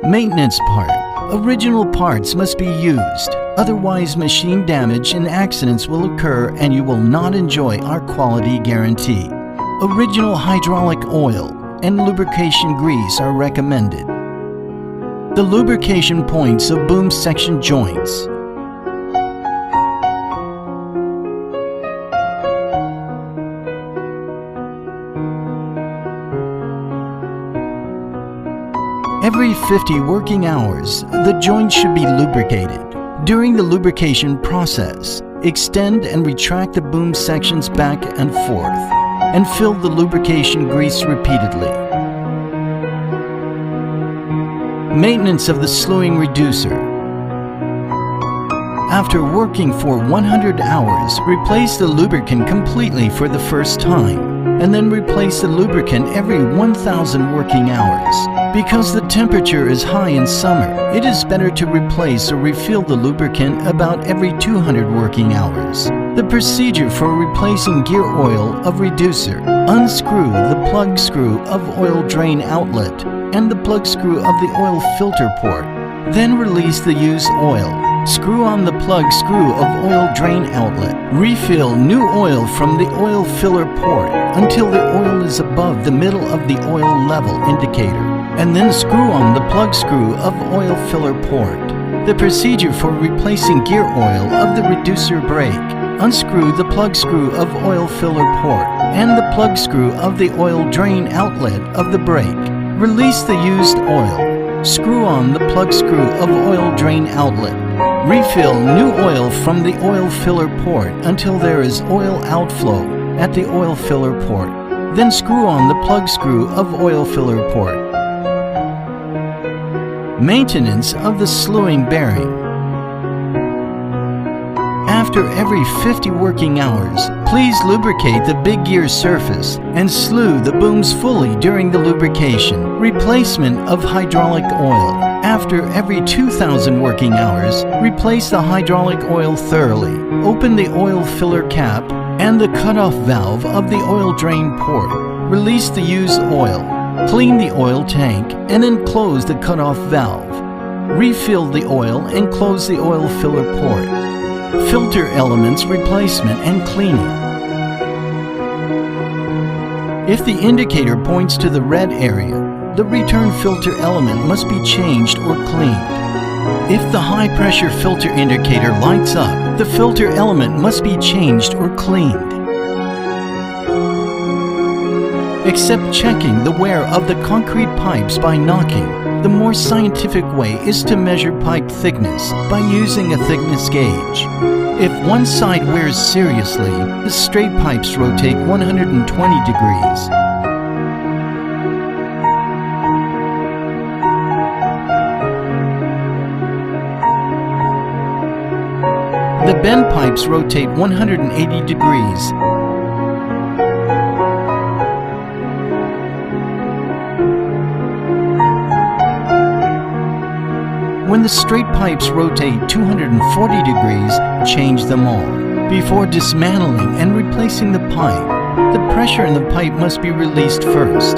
Maintenance part. Original parts must be used. Otherwise, machine damage and accidents will occur and you will not enjoy our quality guarantee. Original hydraulic oil and lubrication grease are recommended. The lubrication points of boom section joints. Every 50 working hours, the joint should be lubricated. During the lubrication process, extend and retract the boom sections back and forth, and fill the lubrication grease repeatedly. Maintenance of the slewing reducer. After working for 100 hours, replace the lubricant completely for the first time, and then replace the lubricant every 1,000 working hours. Because the temperature is high in summer, it is better to replace or refill the lubricant about every 200 working hours. The procedure for replacing gear oil of reducer: unscrew the plug screw of oil drain outlet and the plug screw of the oil filter port. Then release the used oil. Screw on the plug screw of oil drain outlet. Refill new oil from the oil filler port until the oil is above the middle of the oil level indicator, and then screw on the plug screw of oil filler port. The procedure for replacing gear oil of the reducer brake: unscrew the plug screw of oil filler port and the plug screw of the oil drain outlet of the brake. Release the used oil. Screw on the plug screw of oil drain outlet. Refill new oil from the oil filler port until there is oil outflow at the oil filler port. Then screw on the plug screw of oil filler port. Maintenance of the slewing bearing. After every 50 working hours, please lubricate the big gear surface and slew the booms fully during the lubrication. Replacement of hydraulic oil. After every 2,000 working hours, replace the hydraulic oil thoroughly. Open the oil filler cap and the cutoff valve of the oil drain port. Release the used oil. Clean the oil tank and then close the cutoff valve. Refill the oil and close the oil filler port. Filter elements replacement and cleaning. If the indicator points to the red area, the return filter element must be changed or cleaned. If the high pressure filter indicator lights up, the filter element must be changed or cleaned. Except checking the wear of the concrete pipes by knocking, the more scientific way is to measure pipe thickness by using a thickness gauge. If one side wears seriously, the straight pipes rotate 120 degrees. The bend pipes rotate 180 degrees. When the straight pipes rotate 240 degrees, change them all. Before dismantling and replacing the pipe, the pressure in the pipe must be released first.